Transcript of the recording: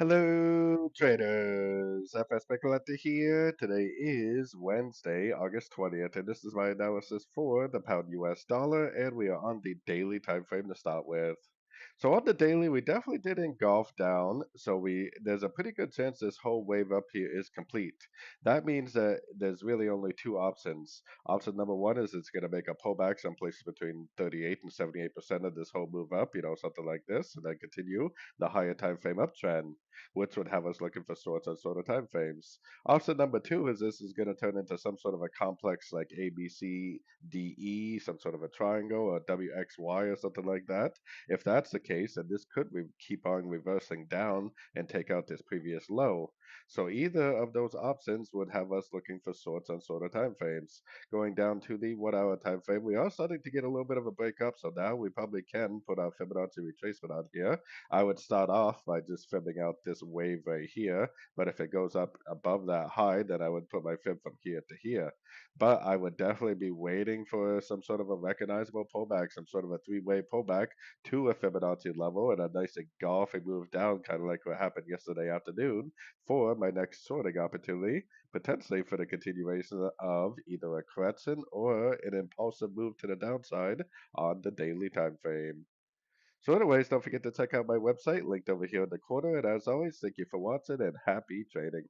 Hello, traders. FX Pip Collector here. Today is Wednesday, August 20th, and this is my analysis for the pound US dollar, and we are on the daily time frame to start with. So on the daily, we definitely did engulf down. So there's a pretty good chance this whole wave up here is complete. That means that there's really only two options. Option number one is it's going to make a pullback someplace between 38 and 78% of this whole move up, something like this, and then continue the higher time frame uptrend, which would have us looking for sorts on sort of time frames. Option number two is this is going to turn into some sort of a complex like ABCDE, some sort of a triangle or WXY or something like that. If that's the case, then this could keep on reversing down and take out this previous low. So either of those options would have us looking for sorts on sort of time frames. Going down to the 1 hour time frame, we are starting to get a little bit of a breakup. So now we probably can put our Fibonacci retracement on here. I would start off by just fibbing out this wave right here. But if it goes up above that high, then I would put my fib from here to here. But I would definitely be waiting for some sort of a recognizable pullback, some sort of a three-way pullback to a Fibonacci level and a nice engulfing move down, kind of like what happened yesterday afternoon, for my next sorting opportunity, potentially for the continuation of either a correction or an impulsive move to the downside on the daily time frame. So anyways, don't forget to check out my website linked over here in the corner. And as always, thank you for watching and happy trading.